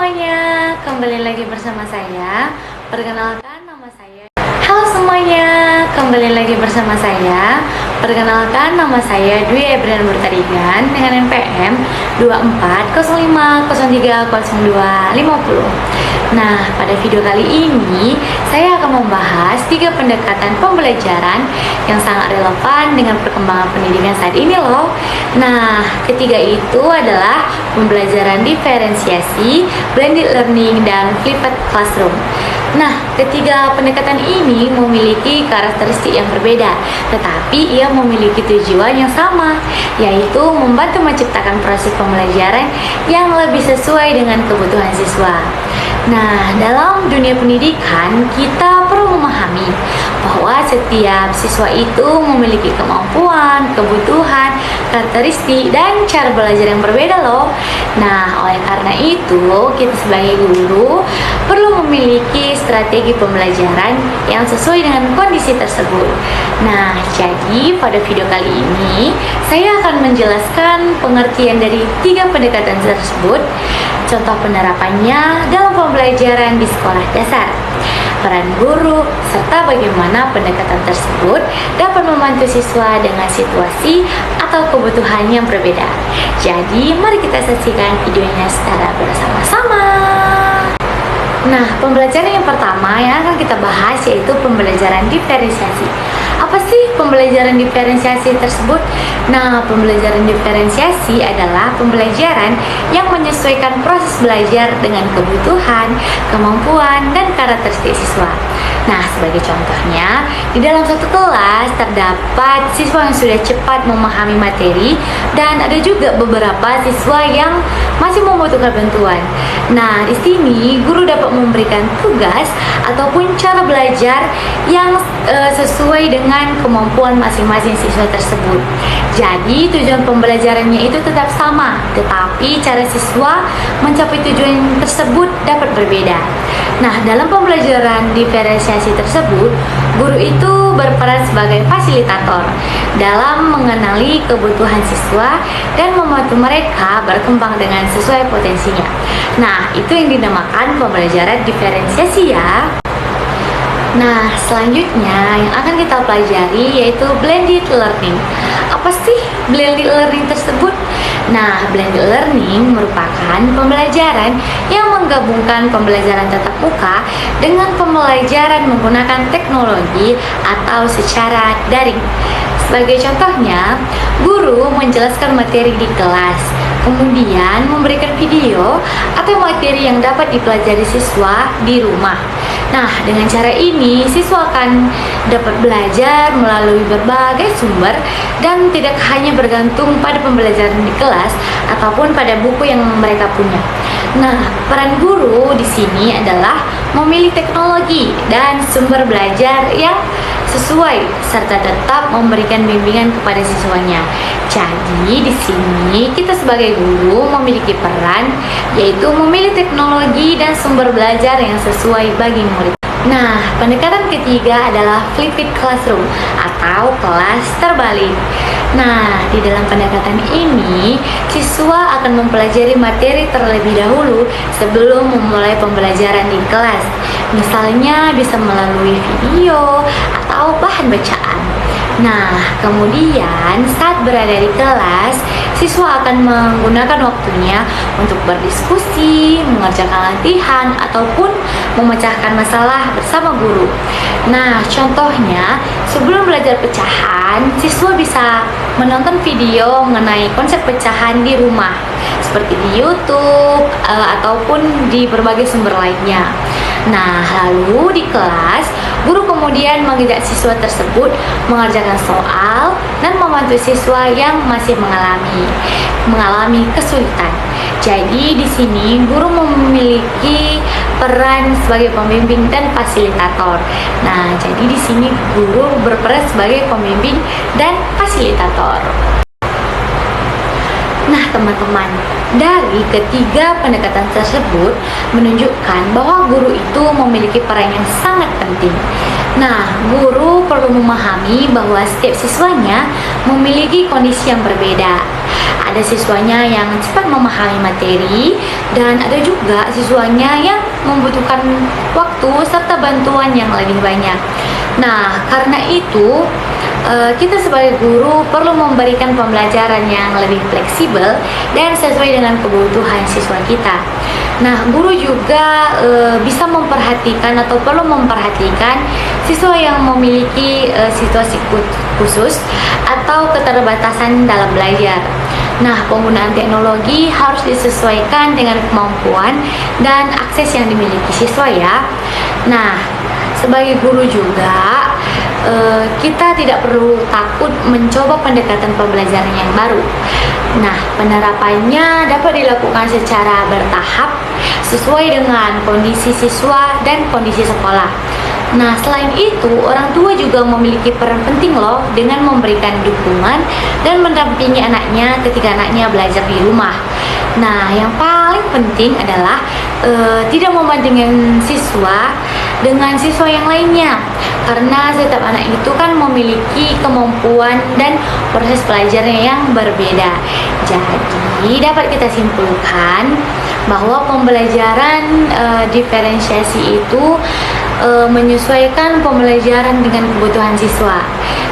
semuanya, kembali lagi bersama saya. Perkenalkan nama saya. Halo semuanya, kembali lagi bersama saya. Perkenalkan nama saya Dwi Ebrian Bertarigan dengan NPM 2405030250. Nah, pada video kali ini saya akan membahas 3 pendekatan pembelajaran yang sangat relevan dengan perkembangan pendidikan saat ini loh. Nah, ketiga itu adalah pembelajaran diferensiasi, blended learning, dan flipped classroom. Nah, ketiga pendekatan ini memiliki karakteristik yang berbeda, tetapi ia memiliki tujuan yang sama, yaitu membantu menciptakan proses pembelajaran yang lebih sesuai dengan kebutuhan siswa. Nah, dalam dunia pendidikan, kita perlu memahami bahwa setiap siswa itu memiliki kemampuan, kebutuhan, karakteristik, dan cara belajar yang berbeda loh. Nah, oleh karena itu, kita sebagai guru perlu memiliki strategi pembelajaran yang sesuai dengan kondisi tersebut. Nah, jadi pada video kali ini, saya akan menjelaskan pengertian dari 3 pendekatan tersebut, contoh penerapannya dalam pembelajaran di sekolah dasar, peran guru, serta bagaimana pendekatan tersebut dapat membantu siswa dengan situasi atau kebutuhan yang berbeda. Jadi, mari kita saksikan videonya secara bersama-sama. Nah, pembelajaran yang pertama yang akan kita bahas yaitu pembelajaran diferensiasi. Apa sih pembelajaran diferensiasi tersebut? Nah, pembelajaran diferensiasi adalah pembelajaran yang menyesuaikan proses belajar dengan kebutuhan, kemampuan, dan karakteristik siswa. Nah, sebagai contohnya, di dalam satu kelas terdapat siswa yang sudah cepat memahami materi dan ada juga beberapa siswa yang masih membutuhkan bantuan. Nah, di sini guru dapat memberikan tugas ataupun cara belajar yang sesuai dengan kemampuan masing-masing siswa tersebut. Jadi, tujuan pembelajarannya itu tetap sama, tetapi cara siswa mencapai tujuan tersebut dapat berbeda. Nah, dalam pembelajaran diferensiasi tersebut, guru itu berperan sebagai fasilitator dalam mengenali kebutuhan siswa dan membantu mereka berkembang dengan sesuai potensinya. Nah, itu yang dinamakan pembelajaran diferensiasi ya. Nah, selanjutnya yang akan kita pelajari yaitu blended learning. Apa sih blended learning tersebut? Nah, blended learning merupakan pembelajaran yang menggabungkan pembelajaran tatap muka dengan pembelajaran menggunakan teknologi atau secara daring. Sebagai contohnya, guru menjelaskan materi di kelas, kemudian memberikan video atau materi yang dapat dipelajari siswa di rumah. Nah, dengan cara ini, siswa akan dapat belajar melalui berbagai sumber dan tidak hanya bergantung pada pembelajaran di kelas ataupun pada buku yang mereka punya. Nah, peran guru di sini adalah memilih teknologi dan sumber belajar yang sesuai serta tetap memberikan bimbingan kepada siswanya. Jadi di sini kita sebagai guru memiliki peran yaitu memilih teknologi dan sumber belajar yang sesuai bagi murid. Nah, pendekatan ketiga adalah flipped classroom atau kelas terbalik. Nah, di dalam pendekatan ini, siswa akan mempelajari materi terlebih dahulu sebelum memulai pembelajaran di kelas. Misalnya bisa melalui video atau bahan bacaan. Nah, kemudian saat berada di kelas, siswa akan menggunakan waktunya untuk berdiskusi, mengerjakan latihan, ataupun memecahkan masalah bersama guru. Nah, contohnya, sebelum belajar pecahan, siswa bisa menonton video mengenai konsep pecahan di rumah, seperti di YouTube ataupun di berbagai sumber lainnya. Nah, lalu di kelas, guru kemudian mengajak siswa tersebut mengerjakan soal dan membantu siswa yang masih mengalami kesulitan. Jadi di sini guru memiliki peran sebagai pembimbing dan fasilitator. Nah, jadi di sini guru berperan sebagai pembimbing dan fasilitator. Nah, teman-teman, dari ketiga pendekatan tersebut menunjukkan bahwa guru itu memiliki peran yang sangat penting. Nah, guru perlu memahami bahwa setiap siswanya memiliki kondisi yang berbeda. Ada siswanya yang cepat memahami materi, dan ada juga siswanya yang membutuhkan waktu serta bantuan yang lebih banyak. Nah, karena itu kita sebagai guru perlu memberikan pembelajaran yang lebih fleksibel dan sesuai dengan kebutuhan siswa kita. Nah, guru juga bisa memperhatikan atau perlu memperhatikan siswa yang memiliki situasi khusus atau keterbatasan dalam belajar. Nah, penggunaan teknologi harus disesuaikan dengan kemampuan dan akses yang dimiliki siswa ya. Nah, sebagai guru juga kita tidak perlu takut mencoba pendekatan pembelajaran yang baru. Nah, penerapannya dapat dilakukan secara bertahap sesuai dengan kondisi siswa dan kondisi sekolah. Nah, selain itu, orang tua juga memiliki peran penting loh dengan memberikan dukungan dan mendampingi anaknya ketika anaknya belajar di rumah. Nah, yang paling penting adalah tidak membandingkan siswa dengan siswa yang lainnya, karena setiap anak itu kan memiliki kemampuan dan proses belajarnya yang berbeda. Jadi dapat kita simpulkan bahwa pembelajaran diferensiasi itu menyesuaikan pembelajaran dengan kebutuhan siswa,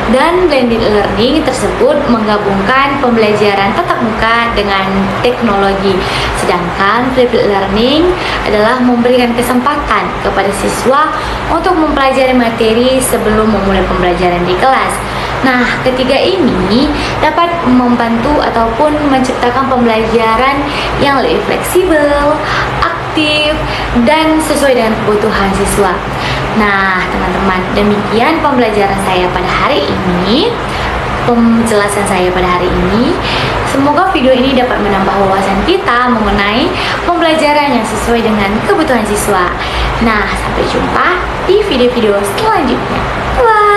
dan blended learning tersebut menggabungkan pembelajaran tatap muka dengan teknologi, sedangkan flipped learning adalah memberikan kesempatan kepada siswa untuk mempelajari materi sebelum memulai pembelajaran di kelas. Nah, ketiga ini dapat membantu ataupun menciptakan pembelajaran yang lebih fleksibel, aktif, dan sesuai dengan kebutuhan siswa. Nah, teman-teman, demikian pembelajaran saya pada hari ini, penjelasan saya pada hari ini. Semoga video ini dapat menambah wawasan kita mengenai pembelajaran yang sesuai dengan kebutuhan siswa. Nah, sampai jumpa di video-video selanjutnya. Bye!